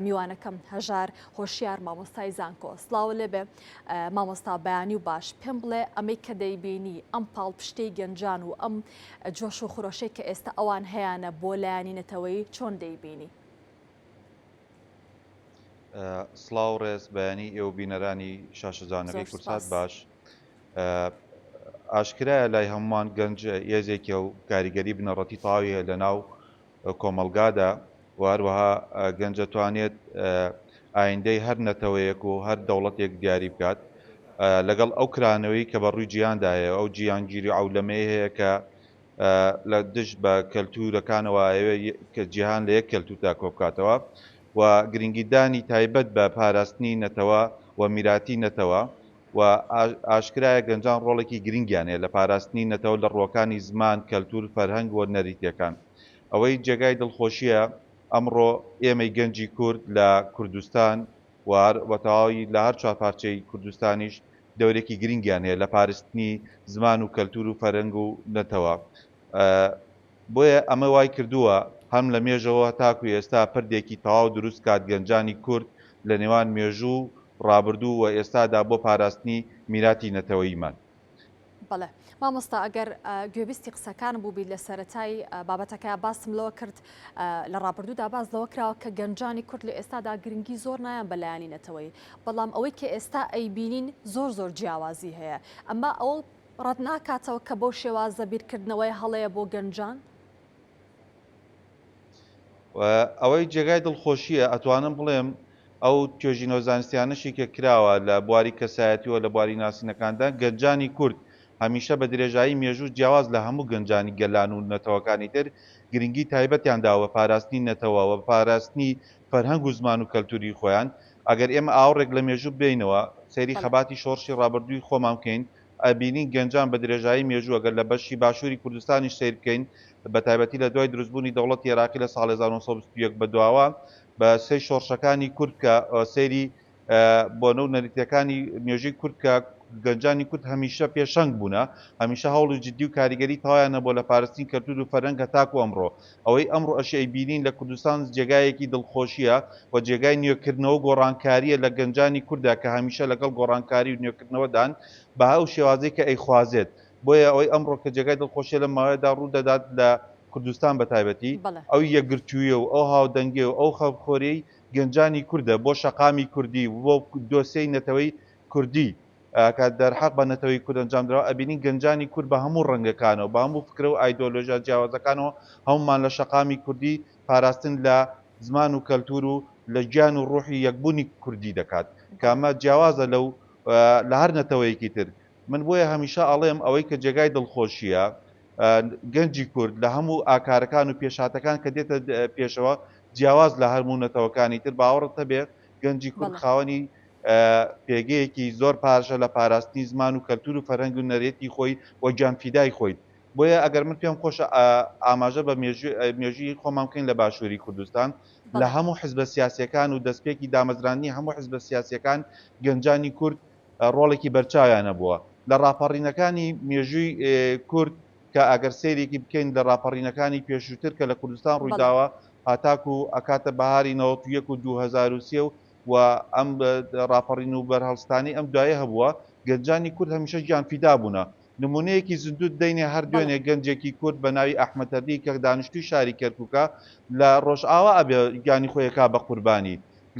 میوانەکەم هەژار هۆشیار مامۆستای زانکۆ. سڵاو لێبێ مامۆستا بەیانی و باش پێم بڵێ ئەمەی کە دەیبینی ئەم پاڵپشتەی گەنجان و ئەم جۆش و خۆشەی کە ئێستا ئەوان هەیەە بۆ لایەنینەتەوەی چۆن دەیبینی؟ سڵاو ڕێز بەیانی ئێوە بینەرانی شاشەزانەکەی کورسات باش. ئاشکرایە لای هەمومان گەنج هێزێکی و کاریگەری بنەڕەتی تەواوی لە ناو کۆمەلگادا و هەروەها گەنج دەتوانێت ئایندەی هەر نەتەوەیەک و هەر دەوڵەتێک دیاری بکات لەگەڵ ئەو کرانەوەی کە بە ڕووی جیهاندا هەیە ئەو جیهانگیری ئەولەمەی هەیە کە لە دشت بە کەلتورەکانەوە کە جیهان لە یەک کەلتوردا کۆ بکاتەوە و گرنگیدانی تایبەت بە پاراستنی نەتەوە و میراتی نەتەوە و ئاشکرایە گەنجان ڕۆڵێکی گرنگیانەیە لە پاراستنی نەتەوە لە ڕۆکانی زمان کەلتور فەرهەنگ و نەریتەکان. ئەوەی جێگای دڵخۆشیە ئەمڕۆ ئێمەی گەنجی کورد لە کوردستان و تەواوی لە هەر چوار پارچەی کوردستانیش دەورێکی گرنگیان هەیە لە پاراستنی زمان و کەلتور و فەرهەنگ و نەتەوە. بۆیە ئەمە وای کردووە هەم لە مێژەوە تاکو ئێستا پردێکی تەواو دروست کات گەنجانی کورد لە نێوان مێژوو ڕابردوو و ئێستادا بۆ پاراستنی میراتی نەتەوەییمان. بەڵێ مامۆستا ئەگەر گوێبیستی قسەکان بوو بیت لە سەرەتای بابەتەکە باسم لەوە کرد لە ڕابردوودا باز لەوە کراوە کە گەنجانی کورد لە ئێستادا گرنگی زۆر نایان بەلایانی نەتەوەی، بەڵام ئەوەی کە ئێستا ئەیبینین زۆر جیاوازی هەیە. ئەمە ئەوە ڕەت ناکاتەوە کە بۆ شێوازە بیرکردنەوەی هەڵەیە بۆ گەنجان؟ ئەوەی جێگای دڵخۆشیە ئەتوانم بڵێم ئەو توێژینەوە زانستیانشی کە کراوە لە بواری کەسایەتیەوە لە بواری ناسینەکاندا گەنجانی کورد هەمیشە بە درێژایی مێژوو جیاواز لە هەموو گەنجانی گەلان و نەتەوەکانی تر گرنگی تایبەتیانداوە پاراستنی نەتەوەوە پاراستنی فەرهەنگ و زمان و کەلتوری خۆیان. ئەگەر ئێمە ئاوڕێک لە مێژوو بینەوە سەیری خەباتی شۆڕشی ڕابردووی خۆمان بکەین ئەبینین گەنجان بە درێژایی مێژوو ئەگەر لە بەشی باشووری کوردستانی سیر بکەین بە تایبەتی لە دوای دروستبوونی دەوڵەتی عێراقی لە ساڵی 1920 بەدواوە بە سەی شۆڕشەکانی کورد کە سەیری بۆ نەو نەریتەکانی مێژووی کورد کە گەنجانی کورد هەمیشە پێشەنگ بوونە، هەمیشە هەوڵ و جددی و کاریگەری تەوایانە بۆ لە پاراستنی کەلتور و فەرهەنگ تاکو ئەمڕۆ. ئەوەی ئەمڕۆ ئەشەی بینین لە کوردستان جێگایەکی دڵخۆشیە و جێگای نوێکردنەوە گۆڕانکاریە لە گەنجانی کووردا کە هەمیشە لەگەڵ گۆڕانکاری و نوێکردنەوەدان بە ئەو شێوازەی کە ئەیخوازێت. بۆیە ئەوەی ئەمڕۆ کە جێگای دڵخۆشیە لە ماوەیەدا ڕوو دەدات لە کوردستان بە تایبەتی ئەو یەکگرتوویە و ئەو هاودەنگێ و ئەو خەڵخۆرەی گەنجانی کووردە بۆ شەقامی کوردی بۆ دۆسیەی نەتەوەی کوردی کە دەرحەق بە نەتەوەی کورد ئەنجامدراوە ئەبینین گەنجانی کورد بە هەموو ڕەنگەکانەوە بە هەموو فکرە و ئایدۆلۆژیا جیاوازەکانەوە هەمومان لە شەقامی کوردی پاراستن لە زمان و کەلتور و لە گیان و ڕوحی یەکبوونی کوردی دەکات کە ئەمە جیاوازە لەو لە هەر نەتەوەیەکی تر. من بۆیە هەمیشە ئەڵێم ئەوەی کە جێگای دڵخۆشیە گەنجی کورد لە هەموو ئاکارەکان و پێشاتەکان کە دێتە پێشەوە جیاواز لە هەرموو تر باوەڕتە بێ گەنجی کورد خاوەنی پێگەیەکی زۆر پارژە لە پاراستنی زمان و کەلتور و فەرهەنگ و نەرێتی خۆی و گیانفیدای خۆی. بۆیە ئەگەر من پێم خۆشە ئاماژە بە مێژووی خۆمان بکەین لە باشووری کوردستان لە هەموو حزبە سیاسیەکان و دەستپێکی دامەزرانی هەموو حزبە سیاسیەکان گەنجانی کورد ڕۆڵێکی بەرچاویانە بووە لە ڕاپەڕینەکانی مێژووی کورد کە ئەگەر سەیرێکی بکەین لە ڕاپەڕینەکانی پێشووتر کە لە کوردستان ڕوویداوە هاتاکو و ئەکاتە بەهاری 1991 و 2023 و ئەم ڕاپەڕین و بەرهەڵستانی ئەم دوایە هەبووە گەنجانی کورد هەمیشە گیانفیدا بوونە. نمونەیەکی زیندوت دەینێ هەر دوێنێ گەنجێکی کورد بە ناوی ئەحمەدەردی کە دانیشتووی شاری کەرکووکە لە ڕۆژئاوا ئەبێ گیانی خۆیەکا بە قوربانی.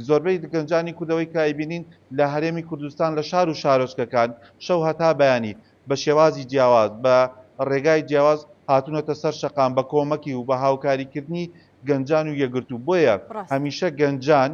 زۆربەی گەنجانی کوردەوەی کایبینین لە هەرێمی کوردستان لە شار و شارۆچکەکان شەو هەتا بەیانی بە شێوازی جیاواز بە ڕێگای جیاواز هاتوونەتە سەر شەقام بە کۆمەکی و بە هاوکاریکردنی گەنجان و یەگرتو. بۆیە هەمیشە گەنجان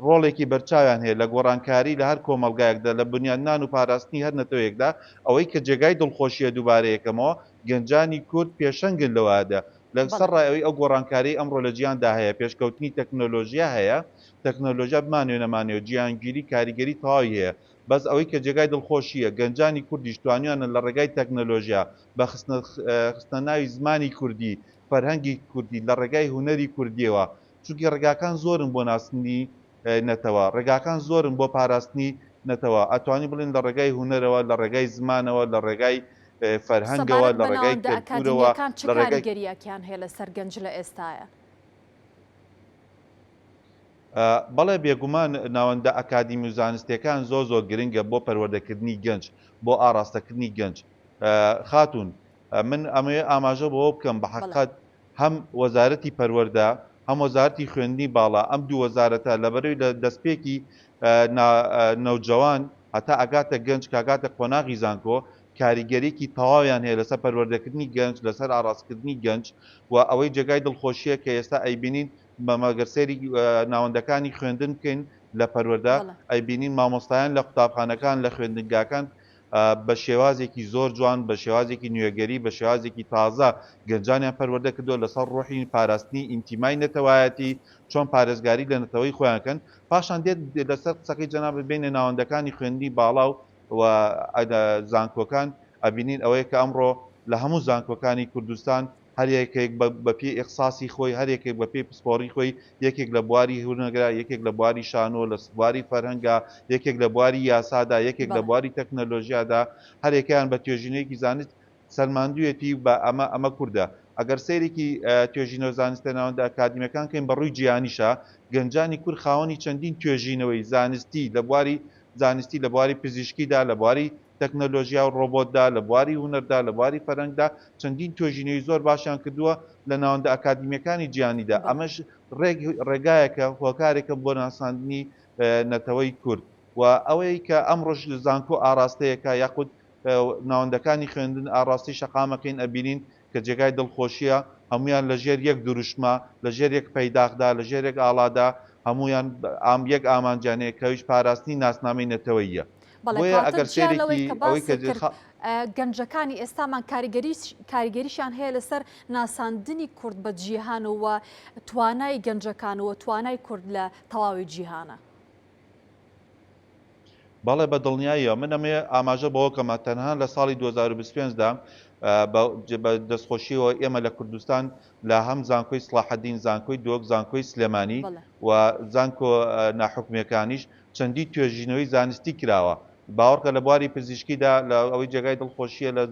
ڕۆڵێکی بەرچاویان هەیە لە گۆڕانکاری لە هەر کۆمەلگایەکدا لە بنیادنان و پاراستنی هەر نەتەوەیەکدا ئەوەی کە جێگای دڵخۆشیە دووبارەیەکەمەوە گەنجانی کورد پێشەنگن لەوەدا لەسەر ڕایەوەی ئەو گۆڕانکاری ئەمڕۆ لە جیاندا هەیە پێشکەوتنی تەکنۆلۆژیا هەیە تەکنۆلۆژیا بمانوێ نەمانێەوە جیهانگیری کاریگەری تەواوی هەیە بەس ئەوەی کە جێگای دڵخۆشیە گەنجانی کوردیش توانیانە لە ڕێگای تەکنۆلۆژیا بە خستە ناوی زمانی کوردی فەرهەنگی کوردی لە ڕێگای هونەری کوردیەوە چونکی ڕێگاکان زۆرن بۆ ناسنی نەتەوە ڕێگاکان زۆرن بۆ پاراستنی نەتەوە ئەتوانی بڵێن لە ڕێگای هونەرەوە لە ڕێگای زمانەوە لە ڕێگای فەرهەنگەوە لە ڕێگای کەلتورەوە لە ڕێگەیگەریەکان هەیە لە سەرگەنج لە ئێستاە. بەڵێ بێگومان ناوەندە ئەکادیمی و زانستیەکان زۆر گرنگە بۆ پەروەردەکردنی گەنج بۆ ئاراستەکردنی گەنج خاتون من ئەمێ ئاماژە بەوە بکەم بە حقیقت هەم وەزارەتی پەروەردە هەم وەزارەتی خوێندنی باڵا ئەم دوو وەزارەتە لەبەرەوەی لە دەستپێکی نەوجەوان هەتا ئەگاتە گەنج کاگاتە قۆناغی زانکۆ کاریگەریکی تەواویان هەیە لەسەر پەروەردەکردنی گەنج لەسەر ئاڕاستکردنی گەنج و ئەوەی جێگای دڵخۆشیە کە ئێستا ئەیبینین بە مەگەرسێری ناوەندەکانی خوێندن بکەین لە پەروەردە ئەیبینین مامۆستایان لە قوتابخانەکان لە خوێندنگاکان بە شێوازێکی زۆر جوان بە شێوازێکی نوێگەری بە شێوازێکی تازە گەنجانیان پەروەردە کردو لەسەر ڕۆحی پاراستنی ئینتیمای نەتەوایەتی چۆن پارێزگاری لە نەتەوەی خۆیانکەن پاشان دێت لەسەر قسەکەی جەناب بینە ناوەندەکانی خوێندنی باڵا و زانکۆکان ئەبینین ئەوەیە کە ئەمڕۆ لە هەموو زانکۆکانی کوردستان هەر یەکێک بە پێی ئیخساسی خۆی هەر یەکێک بە پێی پسپۆڕی خۆی یەکێک لە بواری هورنەگرا یەکێک لە بواری شانۆ لە بواری فەرهەنگا یەکێک لە بواری یاسادا یەکێک لە بواری تەکنەلۆژیادا هەرێکیان بە توێژینەیەکی زانست سەرماندوویەتی بە ئەمە کووردە ئەگەر سەیرێکی توێژینە زانستە ناوەندە ئەکادیمیەکان کەین بە ڕووی جیانیشە گەنجانی کورد خاوەنی چەندین توێژینەوەی زانستی لە بواری زانستی لە بواری پزیشکیدا لە بواری تەکنەلۆژیا و ڕۆبۆتدا لە بواری هونەردا لە بواری فەرەنگدا چەندین توێژینەوەی زۆر باشیان کردووە لە ناوەندە ئەکادیمیەکانی جیانیدا ئەمەش ڕێگایەکە هۆکارێکە بۆ ناساندنی نەتەوەی کورد و ئەوەی کە ئەمڕۆژ زانکۆ ئاراستەیەەکە یاخود ناوەندەکانی خوێندن ئاڕاستی شەقامەکەین ئەبینین کە جێگای دڵخۆشیە هەمویان لە ژێر یەک دروشمە لە ژێر یەک پەیداغدا لە ژێرێک ئاڵادا هەمویان یەک ئامانجانەیە کەویش پاراستنی ناسنامەی نەتەوەییە بۆیە ئەگەر سێرێکی ئەوەی کە گەنجەکانی ئێستامان کاریگەریشان هەیە لەسەر ناساندنی کورد بە جیهانەوە توانای گەنجەکانەوە توانای کورد لە تەواوی جیهانە بەڵێ بە دڵنیاییەوە من ئەمێ ئاماژە بەوە کەمە تەنها لە ساڵی 2025دا بە دەستخۆشیەوە ئێمە لە کوردستان لە هەم زانکۆی سڵاحەدین زانکۆی دۆک زانکۆی سلێمانی و زانکۆ ناحکومیەکانیش چەندی توێژینەوەی زانستی کراوە باوەڕکە لە بواری پزیشکیدا لە ئەوەی جێگای دڵخۆشیە لە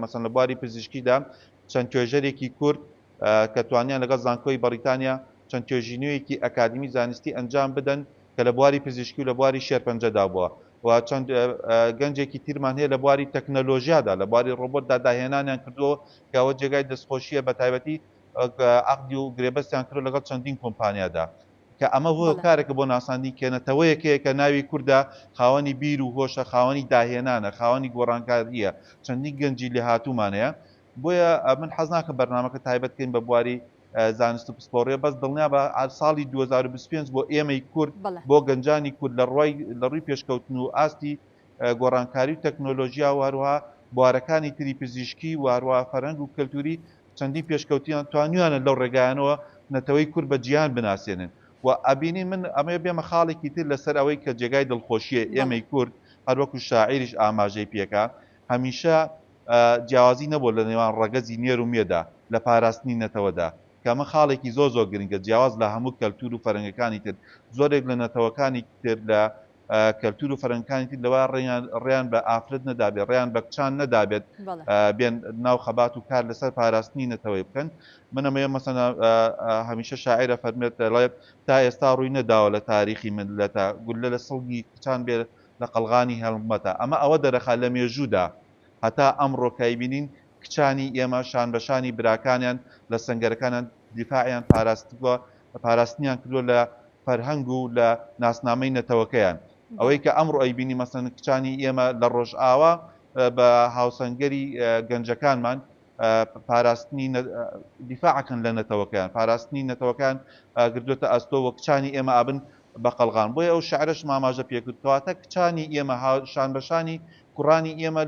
مەسەن لە بواری پزیشکیدا چەند توێژەرێکی کورد کە توانیان لەگەڵ زانکۆی بەریتانیا چەند توێژینەوەیەکی ئەکادمی زانستی ئەنجام بدەن کە لە بواری پزیشکی و لە بواری شێرپەنجەدا بووە و چەند گەنجێکی تیرمان هەیە لە بواری تەکنەلۆژیادا لە بواری ڕۆبۆتدا داهێنانیان کردووە کەەوە جێگای دەستخۆشیە بە تایبەتی عقدی و گرێبەستیان کرد لەگەڵ چەندین کۆمپانیادا کە ئەمە هو کارێکە بۆ ناساندی کێنەتەوەیەکەیە کە ناوی کووردا خاوەنی بیر و هۆشە خاوەنی داهێنانە خاوەنی گۆڕانکاریە چەندین گەنجی لێ هاتوومانەیە بۆیە من حەز ناکەم بەرنامەکە تایبەتکەین بە بواری زانست و پسپۆڕێ بەس دڵنیا بە ساڵی 2025 بۆ ئێمەی کورد بۆ گەنجانی کورد لە ڕووی پێشکەوتن و ئاستی گۆڕانکاری و تەکنۆلۆژیا و هەروەها بوارەکانی تری پزیشکی و هەروەها فەرهەنگ و کەلتوری چەندی پێشکەوتیان توانیوانە لەو ڕێگایانەوە نەتەوەی کورد بە جیان بناسیێنن و ئەبینی من ئەمە بێمە خاڵێکی تر لەسەر ئەوەی کە جێگای دڵخۆشیە ئێمەی کورد هەروەکو شاعریش ئاماژەی پێکە هەمیشە جیاوازی نەبوو لە نێوان ڕەگەزی نێر و مێدا لە پاراستنی نەتەوەدا کەمە خاڵێکی زۆر گرنگە جیاواز لە هەموو کەلتور و فەرەنگەکانی تر زۆرێک لە نەتەوەکانی تر لە کەلتور و فەرەنگەکانی تر لەوە ڕێیان بە ئافرەت نەدابێت ڕێیان بە کچان نەدابێت بێن ناو خەبات و کار لەسەر پاراستنی نەتەوەی بکەن منەمەیە مەسەنا هەمیشە شاعرە فەرمێت دەڵێت تا ئێستا ڕووی نەداوە لە تاریخی ملەتە گولە لە سڵگی کچان بێت لە قەڵغانی هەڵمەتە ئەمە ئەوە دەرەخە لە مێژوودا هەتا ئەمڕۆ کایبینین کچانی ئێمە شان بەشانی براکانیان لە سنگەرەکانیان دیفاعیان پاراستنیان کردووە لە فەرهەنگ و لە ناسنامەی نەتەوەکەیان ئەوەی کە ئەمڕۆ ئەیبینی مەسەن کچانی ئێمە لە ڕۆژئاوا بە هاوسەنگەری گەنجەکانمان پاراستنی دیفاعکەن لە نەتەوەکەیان پاراستنی نەتەوەکان گردوێتە ئەستۆوە کچانی ئێمە ئابن بە قەڵغان بۆیە ئەو شعرش ماماژە پێکردکەواتە کچانی ئێمە شان بەشانی کوڕانی ئێمە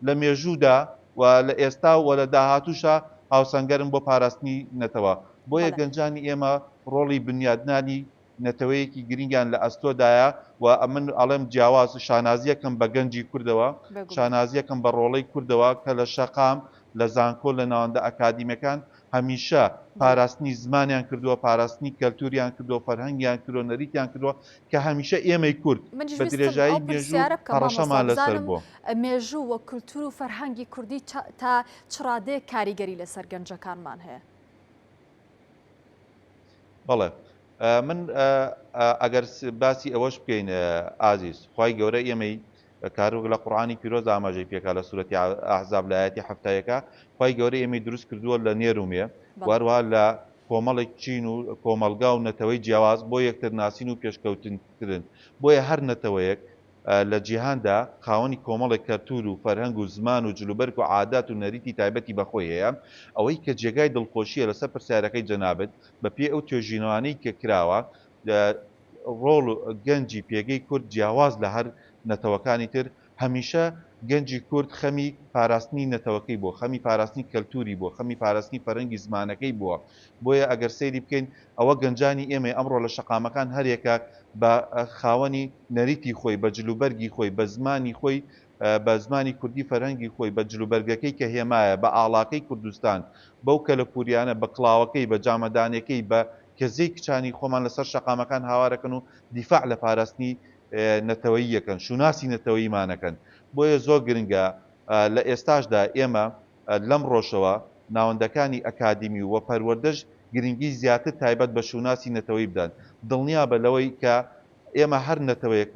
لە مێژوودا و لە ئێستا و لە داهاتووشە هاوسەنگەرم بۆ پاراستنی نەتەوە بۆیە گەنجانی ئێمە ڕۆڵی بنیادنانی نەتەوەیەکی گرنگیان لە ئەستۆدایە و من ئەڵێم جیاواز شانازیەکەم بە گەنجی کوردەوە شانازیەکەم بە ڕۆڵەی کوردەوە کە لە شەقام لە زانکۆ لە ناوەندە ئەکادیمیەکان هەمیشە پاراستنی زمانیان کردووە پاراستنی کەلتوریان کردووە فەرهەنگیان کردووە نەریتیان کردووە کە هەمیشە ئێمەی کورد بە درێژایی مێژوو هەڕەشەمان لەسەر بووە مێژوو وە کولتور و فەرهەنگی کوردی تا چڕادەیە کاریگەری لەسەر گەنجەکانمان هەیە بەڵێ من ئەگەر باسی ئەوەش بکەین ئازیز خی گەورە ئێمەی کاروگ لە قڕانی پیرۆز ئاماژەی پێکا لە سوورەتی ئەحزاب لە ئاەتی هەفتایەکە خی گەورە ئێمەی دروست کردووە لە نێرومێ واروها لە کۆمەڵێک چین و کۆمەلگا و نەتەوەی جیاواز بۆ یەکتر ناسین و پێشکەوتنکردن بۆیە هەر نەتەوەیەک لە جیهاندا خاوەنی کۆمەڵێک کەلتور و فەرهەنگ و زمان و جلوبەرگ و عادات و نەریتی تایبەتی بەخۆی هەیە ئەوەی کە جێگای دڵخۆشیە لەسەر پرسیارەکەی جەنابەت بە پێ ئەو توێژینەوانەی کە کراوە ڕۆڵ و گەنجی پێگەی کورد جیاواز لە هەر نەتەوەکانی تر هەمیشە گەنجی کورد خەمی پاراستنی نەتەوەکەی بۆ خەمی پاراستنی کەلتوری بۆ خەمی پاراستنی فەرەنگی زمانەکەی بووە بۆیە ئەگەر سەیری بکەین ئەوە گەنجانی ئێمە ئەمڕۆ لە شەقامەکان هەرێکە بە خاوەنی نەریتی خۆی بە جلوبەرگی خۆی بە زمانی خۆی بە زمانی کوردی فەرهەنگی خۆی بە جلوبەرگەکەی کە هێمایە بە ئاڵاکەی کوردستان بەو کە لە پوریانە بە کڵاوەکەی بە جامەدانەکەی بە کەزەی کچانی خۆمان لەسەر شەقامەکان هاوارەکەن و دیفاع لە پاراستنی نەتەوەی یەکەن شوناسی نەتەوەیمانەکەن بۆیە زۆر گرنگە لە ئێستاشدا ئێمە لەم ڕۆژەوە ناوەندەکانی ئەکادمی و پەروەردەش گرنگی زیاتر تایبەت بە شوناسی نەتەوەی بدەن دڵنیا بە لەوەی کە ئێمە هەر نەتەوەیەک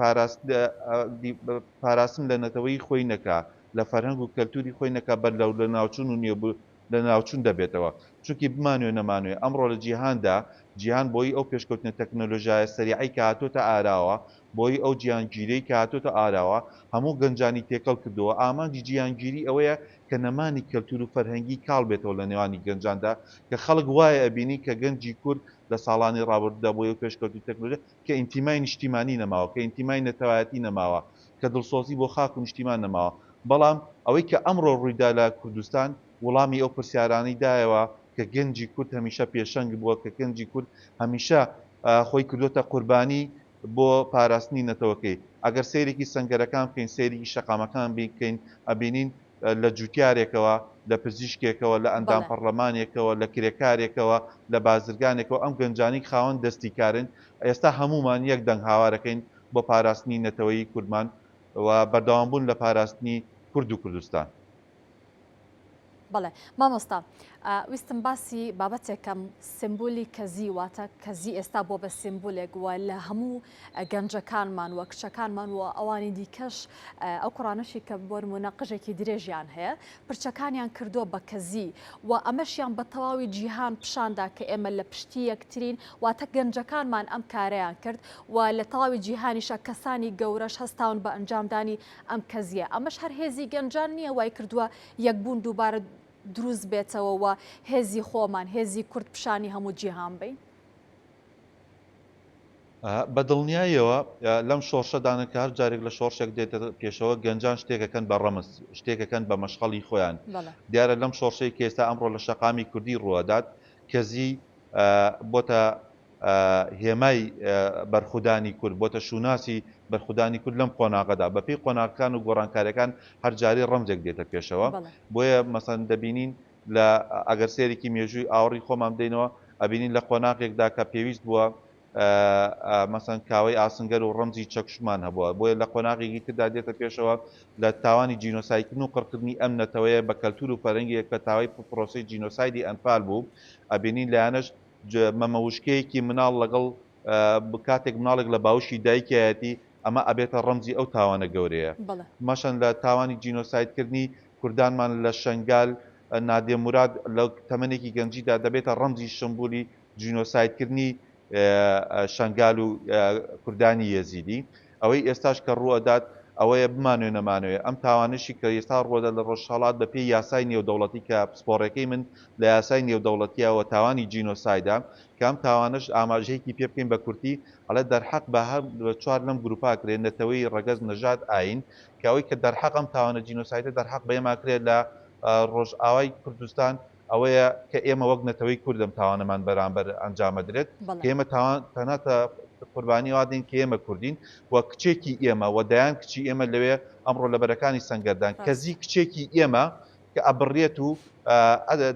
پاراستن لە نەتەوەی خۆی نەکا لە فەرهەنگ و کەلتوری خۆی نەکا بەر لە ناوچوون و نێبوو لە ناوچوون دەبێتەوە چونکی بمانوێ نەمانوێ ئەمڕۆ لە جیهاندا جیهان بۆی ئەو پێشکەوتنە تەکنۆلۆژیای سەریعی کە هاتۆتە ئاراوە بۆی ئەو گیانگیرەی کە هاتۆتە ئاراوە هەموو گەنجانی تێکەڵ کردەوە ئامانجی گیانگیری ئەوەیە کە نەمانی کەلتور و فەرهەنگی کاڵ بێتەوە لە نێوانی گەنجاندا کە خەڵک وایە ئەبینی کە گەنجی کورد لە ساڵانی ڕابردوودا بۆ ئەو پێشکەوتی تەکنۆلۆژی کە ئینتیمای نیشتیمانی نەماوە کە ئینتیمای نەتەوایەتی نەماوە کە دڵسۆزی بۆ خاک و نیشتیمان نەماوە بەڵام ئەوەی کە ئەمڕۆ ڕوویدا لە کوردستان وەڵامی ئەو پرسیارانی دایەوە کە گەنجی کورد هەمیشە پێشەنگ بووە کە گەنجی کورد هەمیشە خۆی کردوتە قوربانی بۆ پاراستنی نەتەوەکەی ئەگەر سەیرێکی سەنگەرەکان بکەین سەیری شەقامەکان بکەین ئەبینین لە جوتیارێکەوە لە پزیشکێکەوە لە ئەندام پەرلەمانێکەوە لە کرێکارێکەوە لە بازرگانێکەوە ئەم گەنجانی خاوەن دەستیکارن ئێستا هەمومان یەک دەنگ هاوارەکەین بۆ پاراستنی نەتەوەی کوردمان و بەردەوامبوون لە پاراستنی کورد و کوردستان. بەڵێ مامۆستا ویستم باسی بابەتێکم سمبولی کەزی واتە کەزی ئێستا بۆ بە سمبولێک وە لە هەموو گەنجەکانمان وە کچەکانمان وە ئەوانی دیکەش ئەو قڕانەشی کە بۆ نمونە قژێکی درێژیان هەیە پرچەکانیان کردووە بە کەزی و ئەمەشیان بە تەواوی جیهان پیشاندا کە ئێمە لە پشتی یەکترین واتە گەنجەکانمان ئەم کارەیان کرد و لە تەواوی جیهانیشە کەسانی گەورەش هەستاون بە ئەنجامدانی ئەم کەزیە ئەمەش هەر هێزی گەنجان نییە وای کردووە یەکبوون دووبارە دروست بێتەوە و هێزی خۆمان هێزی کورد پیشانی هەموو جیهان بین بە دڵنیایەوە لەم شۆڕشەدانە کە هەر جارێک لە شۆڕشێک دێتە پێشەوە گەنجان شتێکەکەن بە ڕەمز شتێکەکەن بە مەشغەڵی خۆیان دیارە لەم شۆڕشەی کە ئێستا ئەمڕۆ لە شەقامی کوردی ڕوادات کەزی بۆتە هێمای بەرخودانی کورد بۆتە شوناسی بەرخودانی کورد لەم قۆناغەدا بەپێی قۆناغەکان و گۆڕانکاریەکان هەرجاری ڕەمزێک دێتە پێشەوە بۆیە مەسەن دەبینین لە ئەگەر سێرێکی مێژووی ئاوڕی خۆمان بدەینەوە ئەبینین لە قۆناغێکدا کە پێویست بووە مەسەن کاوەی ئاسنگەر و ڕەمزی چەکشمان هەبووە بۆیە لە قۆناغێکی تردا دێتە پێشەوە لە تاوانی جینۆسایدکردن و قڕکردنی ئەم نەتەوەیە بە کەلتور و فەرەنگێک کە تاوای پرۆسی جینۆسایدی ئەنفال بوو ئەبینین لایەنەش مەمەوشکەیەکی مناڵ لەگەڵ کاتێک مناڵێک لە باوشی دایکایەتی ئەمە ئەبێتە ڕەمزی ئەو تاوانە گەورەیە مەشەن لە تاوانی جینۆسایدکردنی کوردانمان لە شەنگال نادێ موراد لە تەمەنێکی گەنجیدا دەبێتە ڕەمزی شمبولی جینۆسایدکردنی شەنگال و کوردانی یەزیدی ئەوەی ئێستاش کە ڕوەدات ئەوەیە بمانوێ نەمانوێ ئەم تاوانشی کە ئێستا ڕۆدا لە ڕۆژهەڵات بە پێی یاسای نێودەوڵەتی کە پسپۆڕەکەی من لە یاسای نێودەوڵەتیەوە تاوانی جینۆسایدا کە ئەم تاوانش ئاماژەیەکی پێ بکەین بە کورتی ئەڵێ دەرحەق بە هەر چوار لەم گروپاکرێن نەتەوەی ڕەگەز نەژاد ئاین کە ئەوەی کە دەرحەق ئەم تاوانە جینۆسایدە دەرحەق بەێماکرێت لە ڕۆژئاوای کوردستان ئەوەیە کە ئێمە وەک نەتەوەی کوردم تاوانەمان بەرامبەر ئەنجامەدرێت کە ئێمە تاوان تەناتە قوربانی وادین کە ئێمە کوردین و کچێکی ئێمە و دایان کچی ئێمە لەوێ ئەمڕۆ لە بەرەکانی سەنگەردان کەزی کچێکی ئێمە کە ئەبڕێت و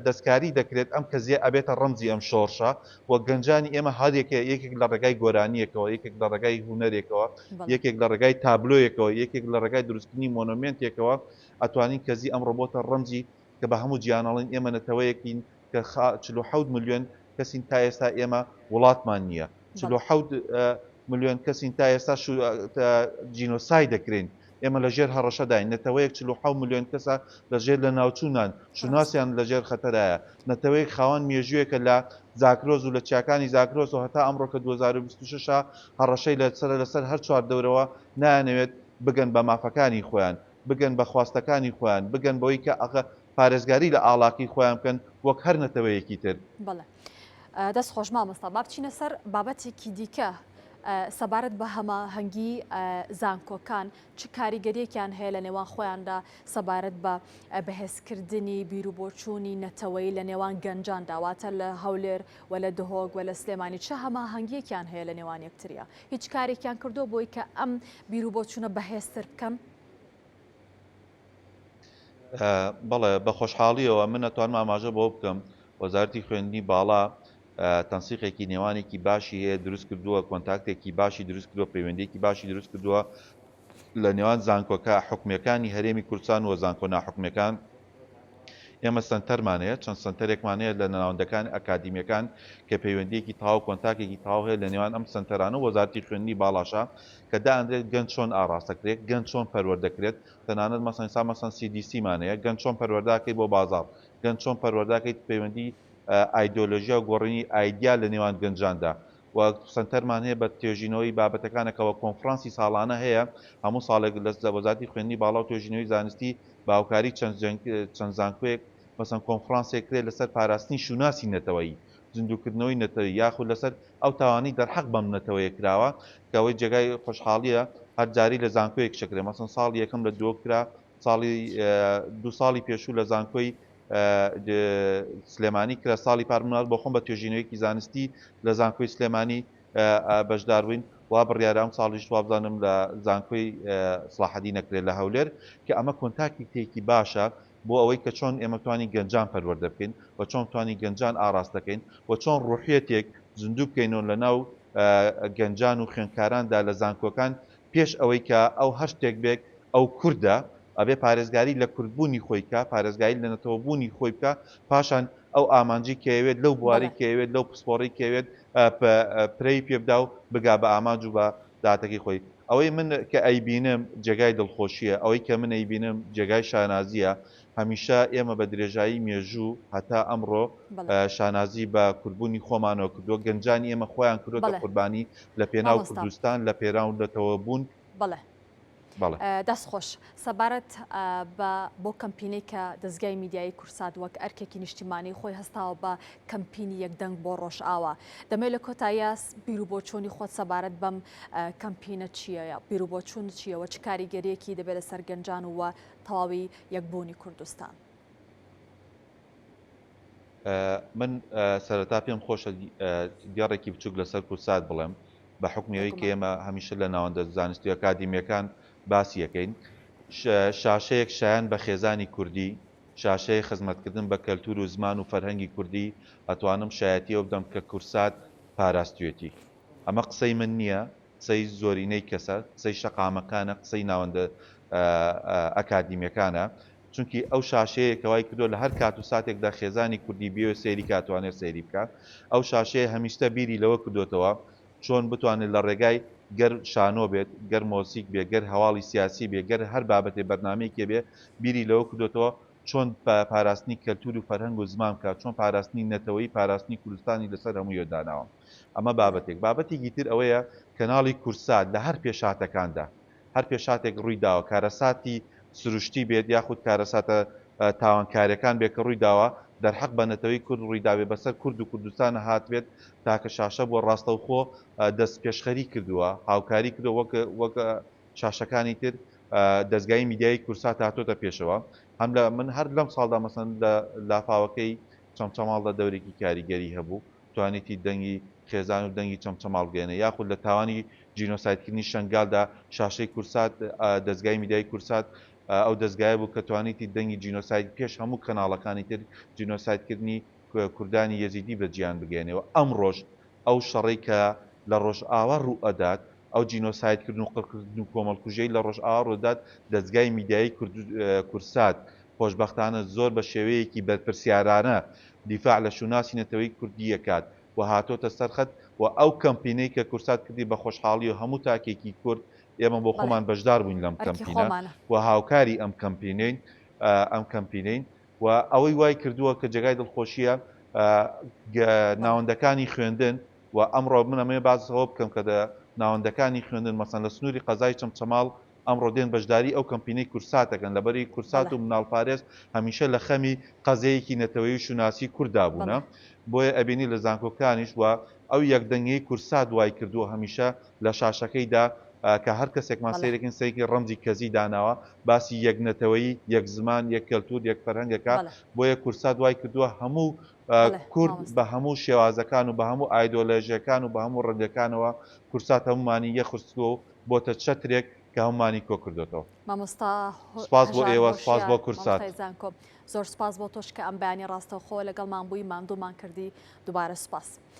دەستکاری دەکرێت ئەم کەزیە ئەبێتە ڕەمزی ئەم شۆڕشە و گەنجانی ئێمە هەرێکە یەکێک لە ڕێگای گۆرانیەکەوە یەکێک لە ڕێگای هوەرێکەوە یەکێک لە ڕێگای تابلۆیەکەوە یەکێک لە ڕێگای دروستکردنی مۆنۆمنتێکەوە ئەتوانین کەزی ئەمڕۆ بۆتە ڕەمزی کە بە هەموو گیانەڵین ئێمە نەتەوەیەکین کە 47 ملیۆن کەسین تا ئێستا ئێمە وڵاتمان نییە 47 ملیۆن کەسین تا ئێستا جینۆسای دەکرێن ئێمە لەژێر هەڕەشەداین نەتەوەیەک 47 ملیۆن کەسە لەژێر لە ناوچوونان شوناسیان لەژێر خەتەرایە نەتەوەیەک خاوەن مێژوویەکە لە زاکرۆز و لە چیاکانی زاکرۆز و هەتا ئەمڕۆکە 2026 هەڕەشەی لەسەر هەر چوار دەورەوە نانەوێت بگەن بە مافەکانی خۆیان بگەن بە خواستەکانی خۆیان بگەن بەوەی کە پارێزگاری لە ئاڵاقی خۆیان بکەن وەک هەر نەتەوەیەکی تر. بەڵێ دەست خۆش مامۆستا با بچینە سەر بابەتێکی دیکە سەبارەت بە هەماهەنگی زانکۆکان چ کاریگەریەکیان هەیە لە نێوان خۆیاندا سەبارەت بە بەهێزکردنی بیرروبۆچوونی نەتەوەی لە نێوان گەنجان داواتە لە هەولێر و لە دهۆک و لە سلێمانی چه هەماهەنگیەکیان هەیە لە نێوان یەکتریا هیچ کارێکیان کردو بۆی کە ئەم بیرروبۆچوونە بەهێزتر بکەم؟ بەڵێ بە خۆشحاڵیەوە من نەتوانم ئاماژە بۆ بکەم وەزارەتی خوێندنی باڵا تەنسیقێکی نێوانێکی باشی هەیە دروست کردووە کۆنتاکتێکی باشی دروست کردووە پەیوەندێکی باشی دروست کردووە لە نێوان زانکۆکە حکومەکانی هەرێمی کوردستان و زانکۆ ناحکومەکان ئێمە سنتەرمانەیە چەند سنتەرێکمانەیە لە ناوەندەکان ئەکادیمیەکان کە پەیوەندیەکی تاو کۆنتاکێکی تاو هەیە لە نێوان ئەم سنتەرانە وەزارەتی خوێندنی باڵاشە کە دائەندرێت گەنج چۆن ئاڕاستەکرێت گەنج چۆن پەروەردەکرێت تەنانەت مەسەن CDC-مانەیە گەنج چۆن پەروەرداکەی بۆ بازاڕ گەنج چۆن پەروەرداکەیت پەیوەندی ئایدۆلۆژیا و گۆڕینی ئایدیا لە نێوان گەنجاندا و سنتەرمان هەیە بە توێژینەوەی بابەتەکانەکەەوە کۆنفرانسی ساڵانە هەیە هەموو ساڵێک لە وەزارەتی خوێندنی باڵا و توێژینەوەی زانستی باوکاری چەند زانکۆیەک مەسەن کۆنفرانسێک کرێت لەسەر پاراستنی شوناسی نەتەوەی زیندووکردنەوەی نەتەوەی یاخود لەسەر ئەو تاوانی دەرحەق بەم نەتەوەیە کراوە کە ئەوەی جێگای خۆشحاڵیە هەر جاری لە زانکۆیەک شکرێ مەسەن ساڵی یەکەم لە دۆکرا دو ساڵی پێشوو لە زانکۆی سلێمانی کرا ساڵی پارمنات بۆ خۆم بە توێژینەوەیکی زانستی لە زانکۆی سلێمانی بەشدار بووین وا بڕیارام ساڵیش وابزانم لە زانکۆی سڵاحەدی نەکرێت لە هەولێر کە ئەمە کۆنتاکتی تێکی باشە بۆ ئەوەی کە چۆن ئێمە توانی گەنجان پەروەردە بکەین و چۆن توانی گەنجان ئاراستەکەین و چۆن ڕوحێتێک زیندوو بکەینەوە لە ناو گەنجان و خوێندکاراندا لە زانکۆکان پێش ئەوەی کە ئەو هەر شتێک بێک ئەو کووردە ئەبێ پارێزگاری لە کوردبوونی خۆی بکە پارێزگاری لە نەتەوەبوونی خۆی بکە پاشان ئەو ئامانجی کەوێت لەو بواری کەوێت لەو پسپۆڕی کەوێت پرەی پێبدا و بگا بە ئامانج و بە دااتەکەی خۆی ئەوەی من کە ئەیبینم جێگای دڵخۆشیە ئەوەی کە من ئەیبینم جێگای شانازیە هەمیشە ئێمە بە درێژایی مێژوو هەتا ئەمڕۆ شانازی بە کوردبوونی خۆمانەوە کردووە گەنجانی ئێمە خۆیان کردو بە قوربانی لە پێناو کوردستان لە پێراون دەتەوە بوون. بەڵێ دەست خۆش سەبارەت بۆ کەمپینەی کە دەستگای میدیایی کورسات وەک ئەرکێکی نیشتیمانی خۆی هەستاوە بە کەمپینی یەکدەنگ بۆ ڕۆژئاوا دەمێت لە کۆتاییە بیرروبۆچوونی خۆت سەبارەت بەم کەمپینە چییە بیرروبۆچوون چییەوە چ کاریگەریەکی دەبێت لەسەر گەنجان و تەواوی یەکبوونی کوردستان؟ من سەرەتا پێم خۆشە دیارێکی بچووک لەسەر کورسات بڵێم بە حکمیەوەی کە ئێمە هەمیشە لە ناوەندە زانستی ئەکادیمیەکان باسی یەکەین شاشەیەک شایان بە خێزانی کوردی شاشەیە خزمەتکردن بە کەلتور و زمان و فەرهەنگی کوردی ئەتوانم شایەتیەوە بدەم کە کورسات پاراستوێتی ئەمە قسەی من نییە قسەی زۆرینەی کەسە قسەی شەقامەکانە قسەی ناوەندە ئەکادیمیەکانە چونکی ئەو شاشەیەکەوای کردو لە هەر کات و ساتێکدا خێزانی کوردی بێ سێری کاتوانێت سێری بکات ئەو شاشەیە هەمیشتە بیری لەوە کردوتەوە چۆن بتوانێت لە ڕێگای گەر شانۆ بێت گەر مۆسیک بێ گەر هەواڵی سیاسی بێ گەر هەر بابەتێ بەرنمەیەکێ بێ بیری لەوە کردوتەوە چۆن پاراستنی کەلتور و فەرهەنگ و زمان کات چۆن پاراستنی نەتەوەی پاراستنی کوردستانی لەسەر هەموو یۆداناوە ئەمە بابەتێکی تر ئەوەیە کەناڵی کورسات لە هەر پێشاتەکاندا هەر پێشاتێک ڕووی داوە کارەساتی سروشتی بێت یاخود کارەساتە تاوانکاریەکان بێت کە ڕووی داوە دەرحەق بە نەتەوەی کورد ڕوویداوێ بەسەر کورد و کوردستانە هاتوێت تاکە شاشە بۆ ڕاستەوخۆ دەست پێشخەری کردووە هاوکاری کردو وەک شاشەکانی تر دەستگای میدیایی کورسات هاتۆتە پێشەوە هەم لە من هەر لەم ساڵدا مەسەن لە لافاوەکەی چەمچەماڵدا دەورێکی کاریگەری هەبوو توانێتی دەنگی خێزان و دەنگی چەمچەماڵگەێنە یاخود لە تاوانی جینۆسایدکردنی شنگالدا شاشەی کورسات دەستگای میدیایی کورسات ئەو دەستگایە بوو کە توانیتی دەنگی جینۆساید پێش هەموو کەناڵەکانی تر جینۆسایدکردنی کوردانی یەزیدی بەجیان بگەێنەوە ئەم ڕۆژ ئەو شەڕی کە لە ڕۆژئاوا ڕوو ئەدات ئەو جینۆسایدکردن و قڕکردن و کۆمەڵکوژەی لە ڕۆژئاوا ڕوودات دەستگای میدیایی کورسات خۆشبەختانە زۆر بە شێوەیەکی بەرپرسیارانە دیفاع لە شوناسی نەتەوەی کوردی یەکات و هاتۆتە سەرخەت و ئەو کەمپینەی کە کورسات کردی بە خۆشحاڵی و هەموو تاکێکی کورد ئێمە بۆ خۆمان بەشدار بووین لەم کەمپینە و هاوکاری ئەم کەمپینەین و ئەوەی وای کردووە کە جێگای دڵخۆشیە ناوەندەکانی خوێندن و ئەمڕۆ منەمێ بازەوە بکەم کە ناوەندەکانی خوێندن مەسەن لە سنووری قەزای چەمچەماڵ ئەمڕۆ دێن بەشداری ئەو کەمپینەی کورساتەکەن لەبەری کورسات و مناڵپارێز هەمیشە لە خەمی قەزەیەکی نەتەوەی و شوناسی کووردا بوونە بۆیە ئەبینی لە زانکۆکانیش وە ئەو یەکدەنگەی کورسات دوای کردووە هەمیشە لە شاشەکەیدا کە هەر کەسێکمان سیرێکن سێکی ڕەمزی کەزی داناوە باسی یەکنەتەوەی یەک زمان یەک کەلتور یەک فەرهەنگەکە بۆیە کورسات دوای کردووە هەموو کورد بە هەموو شێوازەکان و بە هەموو ئایدۆلۆژیەکان و بە هەموو ڕەنگەکانەوە کورسات هەمومانی یەخستووە و بۆتە چەترێک کە هەمومانی کۆ کردوێتەوە. مامۆستا سپاس بۆ ئێوە، سپاس بۆ کورسات. زۆر سپاس بۆ تۆش کە ئەم بەیانی ڕاستەوخۆ لەگەڵمان بووی ماندوومان کردی دووبارە سپاس.